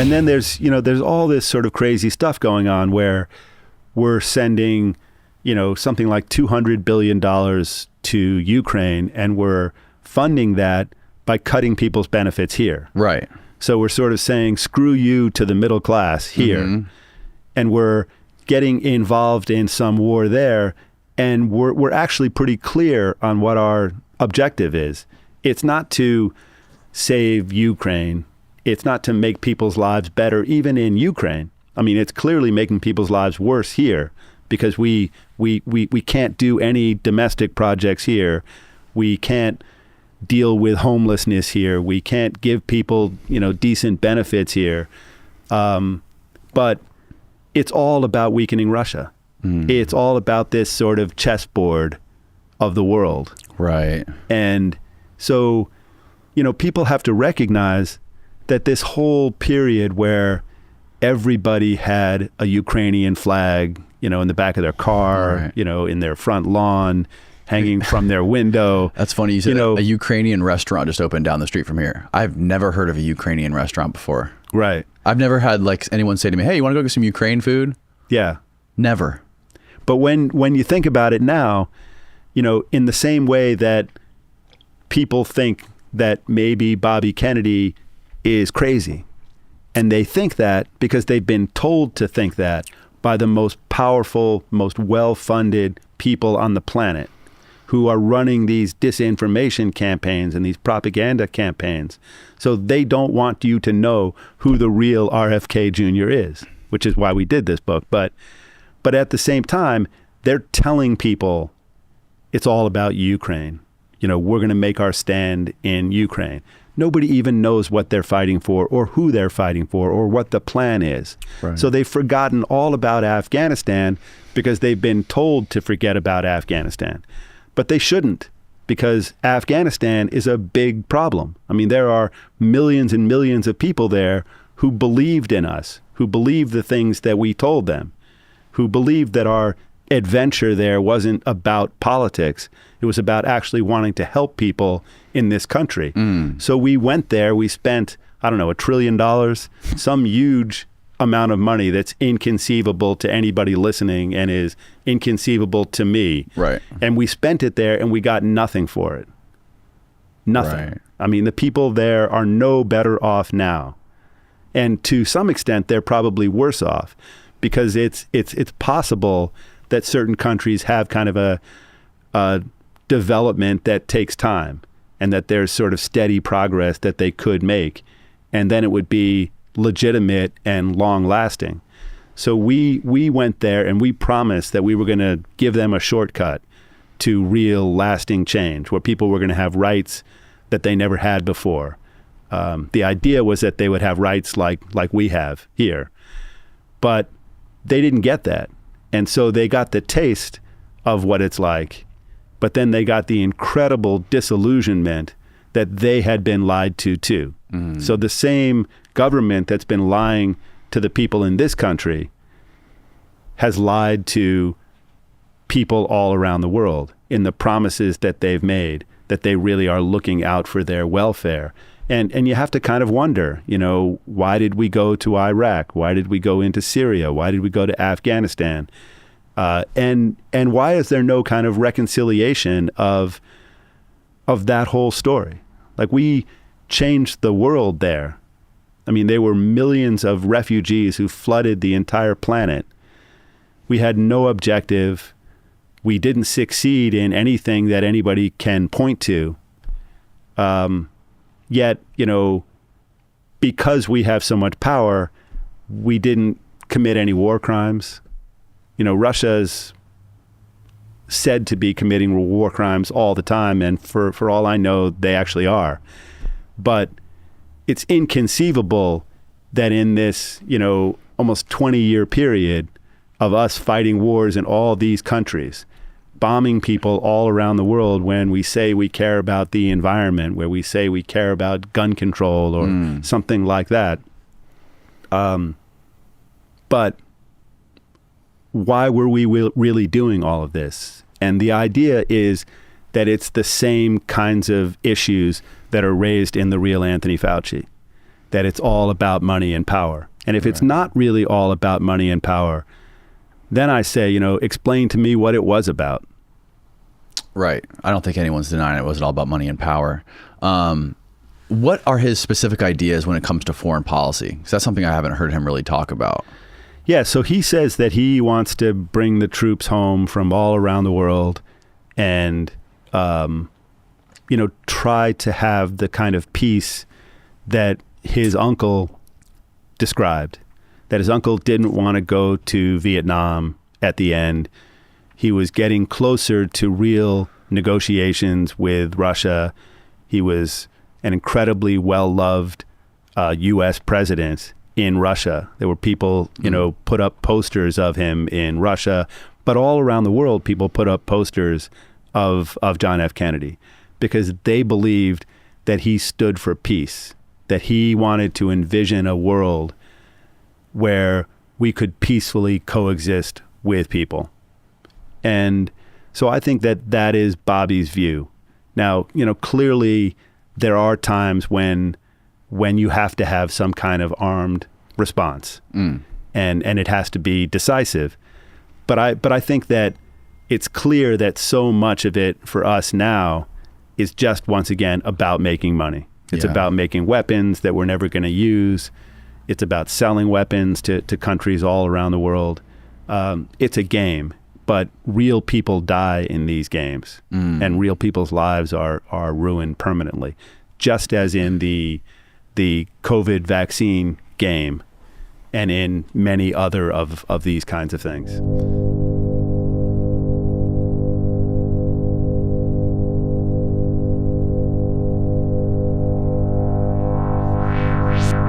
And then there's all this sort of crazy stuff going on where we're sending, something like $200 billion to Ukraine, and we're funding that by cutting people's benefits here. Right. So we're sort of saying, screw you to the middle class here. Mm-hmm. And we're getting involved in some war there. And we're actually pretty clear on what our objective is. It's not to save Ukraine. It's not to make people's lives better, even in Ukraine. I mean, it's clearly making people's lives worse here because we can't do any domestic projects here. We can't deal with homelessness here. We can't give people, decent benefits here. But it's all about weakening Russia. It's all about this sort of chessboard of the world. Right. And so, people have to recognize that this whole period where everybody had a Ukrainian flag, in the back of their car, right. In their front lawn, hanging from their window. That's funny. You said a Ukrainian restaurant just opened down the street from here. I've never heard of a Ukrainian restaurant before. Right. I've never had anyone say to me, hey, you want to go get some Ukraine food? Yeah. Never. But when you think about it now, in the same way that people think that maybe Bobby Kennedy is crazy, and they think that because they've been told to think that by the most powerful, most well-funded people on the planet who are running these disinformation campaigns and these propaganda campaigns. So they don't want you to know who the real RFK Jr. is, which is why we did this book. But at the same time, they're telling people it's all about Ukraine. We're going to make our stand in Ukraine. Nobody even knows what they're fighting for or who they're fighting for or what the plan is. Right. So they've forgotten all about Afghanistan because they've been told to forget about Afghanistan. But they shouldn't, because Afghanistan is a big problem. I mean, there are millions and millions of people there who believed in us, who believed the things that we told them, who believed that our adventure there wasn't about politics. It was about actually wanting to help people in this country. So we went there, we spent, $1 trillion, some huge amount of money that's inconceivable to anybody listening and is inconceivable to me. Right. And we spent it there and we got nothing for it. Nothing. Right. I mean, the people there are no better off now. And to some extent, they're probably worse off because it's possible that certain countries have kind of a development that takes time and that there's sort of steady progress that they could make. And then it would be legitimate and long lasting. So we went there and we promised that we were going to give them a shortcut to real lasting change where people were going to have rights that they never had before. The idea was that they would have rights like we have here, but they didn't get that. And so they got the taste of what it's like, but then they got the incredible disillusionment that they had been lied to too. Mm. So the same government that's been lying to the people in this country has lied to people all around the world in the promises that they've made, that they really are looking out for their welfare. And you have to kind of wonder, why did we go to Iraq? Why did we go into Syria? Why did we go to Afghanistan? And why is there no kind of reconciliation of that whole story? Like, we changed the world there. I mean, there were millions of refugees who flooded the entire planet. We had no objective. We didn't succeed in anything that anybody can point to. Yet, because we have so much power, we didn't commit any war crimes. Russia's said to be committing war crimes all the time, and for all I know, they actually are. But it's inconceivable that in this, almost 20-year period of us fighting wars in all these countries, bombing people all around the world when we say we care about the environment, where we say we care about gun control or something like that. But why were we really doing all of this? And the idea is that it's the same kinds of issues that are raised in The Real Anthony Fauci. that it's all about money and power. And if it's not really all about money and power, then I say, explain to me what it was about. Right. I don't think anyone's denying it wasn't all about money and power. What are his specific ideas when it comes to foreign policy? Because that's something I haven't heard him really talk about. Yeah, so he says that he wants to bring the troops home from all around the world and, try to have the kind of peace that his uncle described, that his uncle didn't want to go to Vietnam at the end. He was getting closer to real negotiations with Russia. He was an incredibly well-loved U.S. president in Russia. There were people, put up posters of him in Russia, but all around the world, people put up posters of John F. Kennedy because they believed that he stood for peace, that he wanted to envision a world where we could peacefully coexist with people. And so I think that is Bobby's view. Now, clearly there are times when you have to have some kind of armed response, and it has to be decisive. But I think that it's clear that so much of it for us now is just, once again, about making money. It's about making weapons that we're never going to use. It's about selling weapons to countries all around the world. It's a game, but real people die in these games, and real people's lives are ruined permanently, just as in the COVID vaccine game and in many other of these kinds of things.